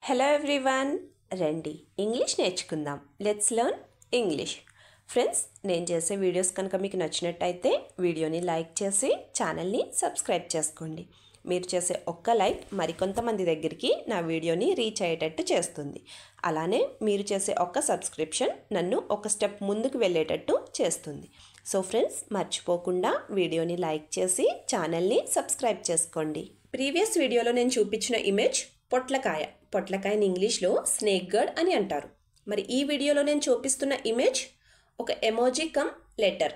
Hello everyone, రండి English నేర్చుకుందాం. Let's learn English. Friends, నేను చేసే వీడియోస్ కనుక మీకు నచ్చినట్టయితే వీడియోని లైక్ చేసి ఛానల్ని సబ్స్క్రైబ్ చేసుకోండి. మీరు చేసే ఒక్క లైక్ మరికొంతమంది దగ్గరికి నా వీడియోని రీచ్ అయ్యేటట్టు చేస్తుంది. అలానే మీరు చేసే ఒక్క సబ్స్క్రిప్షన్ నన్ను ఒక స్టెప్ ముందుకు వెళ్ళేటట్టు చేస్తుంది. సో ఫ్రెండ్స్, మర్చిపోకుండా వీడియోని లైక్ చేసి ఛానల్ని సబ్స్క్రైబ్ చేసుకోండి. ప్రీవియస్ వీడియోలో నేను చూపించిన ఇమేజ్ పొట్లకాయని ఇంగ్లీష్లో స్నేక్ గర్డ్ అని అంటారు. మరి ఈ వీడియోలో నేను చూపిస్తున్న ఇమేజ్ ఒక ఎమోజీ కమ్ లెటర్.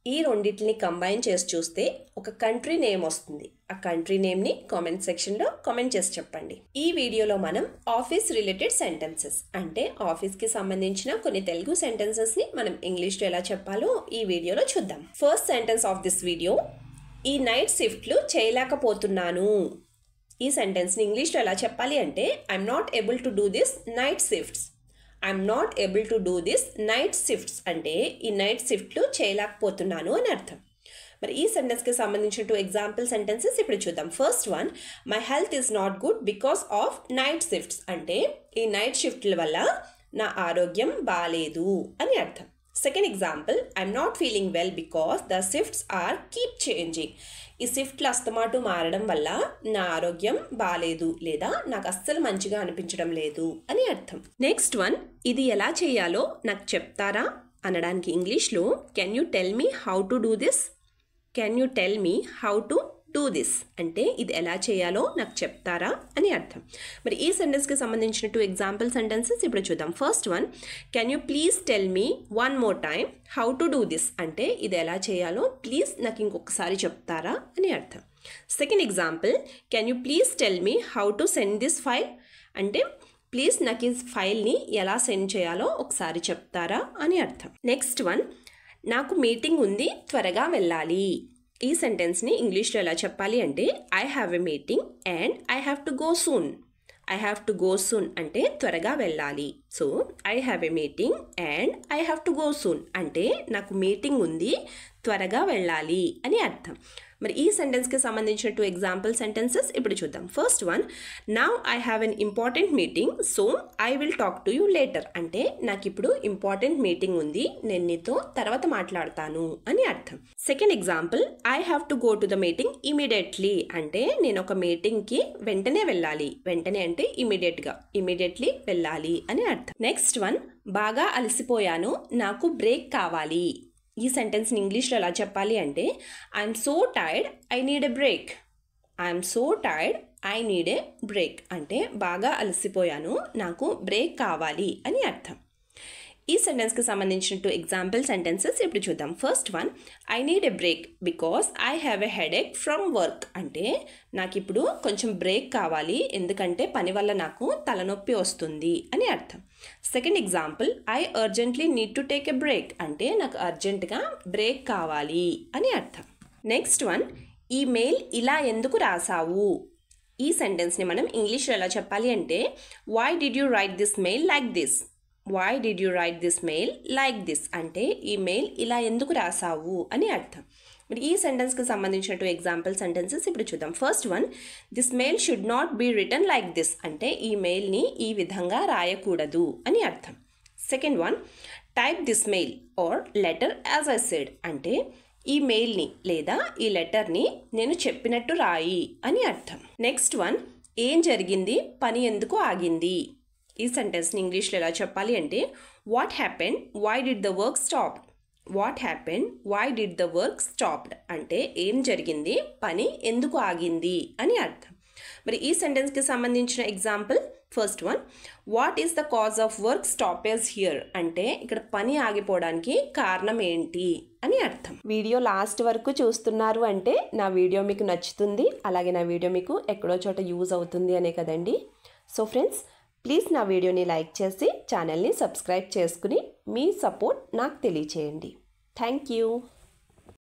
ఈ రెండింటిని కంబైన్ చేసి చూస్తే ఒక కంట్రీ నేమ్ వస్తుంది. ఆ కంట్రీ నేమ్ని కామెంట్ సెక్షన్లో కామెంట్ చేసి చెప్పండి. ఈ వీడియోలో మనం ఆఫీస్ రిలేటెడ్ సెంటెన్సెస్ అంటే ఆఫీస్కి సంబంధించిన కొన్ని తెలుగు సెంటెన్సెస్ని మనం ఇంగ్లీష్లో ఎలా చెప్పాలో ఈ వీడియోలో చూద్దాం. First sentence of this video, ఈ నైట్ షిఫ్ట్లు చేయలేకపోతున్నాను. ఈ సెంటెన్స్ని ఇంగ్లీష్లో ఎలా చెప్పాలి అంటే I'm not able to do this night shifts. I'm not able to do this night shifts అంటే ఈ నైట్ షిఫ్ట్లు చేయలేకపోతున్నాను అని అర్థం. మరి ఈ సెంటెన్స్కి సంబంధించిన 2 ఎగ్జాంపుల్ సెంటెన్సెస్ ఇప్పుడు చూద్దాం. First one, my health is not good because of night shifts అంటే ఈ నైట్ షిఫ్ట్ల వల్ల నా ఆరోగ్యం బాలేదు అని అర్థం. Second example, I'm not feeling well because the shifts are keep changing. ఈ షిఫ్ట్లు అస్తమాటు మారడం వల్ల నా ఆరోగ్యం బాలేదు లేదా నాకు అస్సలు మంచిగా అనిపించడం లేదు అని అర్థం. నెక్స్ట్ వన్, ఇది ఎలా చేయాలో నాకు చెప్తారా అనడానికి ఇంగ్లీష్లో can you tell me how to do this. Can you tell me how to do this అంటే ఇది ఎలా చేయాలో నాకు చెప్తారా అని అర్థం. మరి ఈ సెంటెన్స్కి సంబంధించిన 2 ఎగ్జాంపుల్ సెంటెన్సెస్ ఇప్పుడు చూద్దాం. First one, can you please tell me one more time how to do this అంటే ఇది ఎలా చేయాలో ప్లీజ్ నాకు ఇంకొకసారి చెప్తారా అని అర్థం. Second example, can you please tell me how to send this file అంటే ప్లీజ్ నాకు ఈ ఫైల్ని ఎలా సెండ్ చేయాలో ఒకసారి చెప్తారా అని అర్థం. నెక్స్ట్ వన్, నాకు మీటింగ్ ఉంది, త్వరగా వెళ్ళాలి. ఈ సెంటెన్స్ని ఇంగ్లీష్లో ఎలా చెప్పాలి అంటే I have a meeting and I have to go soon. I have to go soon అంటే త్వరగా వెళ్ళాలి. So I have a meeting and I have to go soon అంటే నాకు మీటింగ్ ఉంది, త్వరగా వెళ్ళాలి అని అర్థం. మరి ఈ సెంటెన్స్కి సంబంధించిన 2 ఎగ్జాంపుల్ సెంటెన్సెస్ ఇప్పుడు చూద్దాం. First one, now I have an important meeting so I will talk to you later అంటే నాకు ఇప్పుడు ఇంపార్టెంట్ మీటింగ్ ఉంది, నేను నీతో తర్వాత మాట్లాడతాను అని అర్థం. Second example, I have to go to the meeting immediately అంటే నేను ఒక మీటింగ్కి వెంటనే వెళ్ళాలి. వెంటనే అంటే ఇమీడియట్లీ వెళ్ళాలి అని అర్థం. నెక్స్ట్ వన్, బాగా అలసిపోయాను, నాకు బ్రేక్ కావాలి. ఈ సెంటెన్స్ని ఇంగ్లీష్లో ఎలా చెప్పాలి అంటే I'm so tired I need a break. I'm so tired I need a break అంటే బాగా అలసిపోయాను, నాకు బ్రేక్ కావాలి అని అర్థం. ఈ సెంటెన్స్కి సంబంధించిన 2 ఎగ్జాంపుల్ సెంటెన్సెస్ ఇప్పుడు చూద్దాం. First one, I need a break because I have a headache from work అంటే నాకు ఇప్పుడు కొంచెం బ్రేక్ కావాలి ఎందుకంటే పని వల్ల నాకు తలనొప్పి వస్తుంది అని అర్థం. Second example, I urgently need to take a break అంటే నాకు అర్జెంటుగా బ్రేక్ కావాలి అని అర్థం. నెక్స్ట్ వన్, ఈ మెయిల్ ఇలా ఎందుకు రాసావు. ఈ సెంటెన్స్ని మనం ఇంగ్లీష్లో ఎలా చెప్పాలి అంటే why did you write this mail like this. Why did you write this mail like this అంటే ఈ మెయిల్ ఇలా ఎందుకు రాసావు అని అర్థం. మరి ఈ సెంటెన్స్కి సంబంధించిన 2 ఎగ్జాంపుల్ సెంటెన్సెస్ ఇప్పుడు చూద్దాం. First one, this mail should not be written like this అంటే ఈ మెయిల్ని ఈ విధంగా రాయకూడదు అని అర్థం. Second one, type this mail or letter as I said అంటే ఈ మెయిల్ని లేదా ఈ లెటర్ని నేను చెప్పినట్టు రాయి అని అర్థం. నెక్స్ట్ వన్, ఏం జరిగింది, పని ఎందుకు ఆగింది. ఈ సెంటెన్స్ని ఇంగ్లీష్లో ఎలా చెప్పాలి అంటే what happened why did the work stopped. What happened why did the work stopped అంటే ఏం జరిగింది, పని ఎందుకు ఆగింది అని అర్థం. మరి ఈ సెంటెన్స్కి సంబంధించిన example, first one, what is the cause of work stoppage here అంటే ఇక్కడ పని ఆగిపోవడానికి కారణం ఏంటి అని అర్థం. వీడియో లాస్ట్ వరకు చూస్తున్నారు అంటే నా వీడియో మీకు నచ్చుతుంది, అలాగే నా వీడియో మీకు ఎక్కడో చోట యూజ్ అవుతుంది అనే కదండి. సో ఫ్రెండ్స్, ప్లీజ్ నా వీడియోని లైక్ చేసి ఛానల్ని సబ్స్క్రైబ్ చేసుకుని మీ సపోర్ట్ నాకు తెలియచేయండి. Thank you.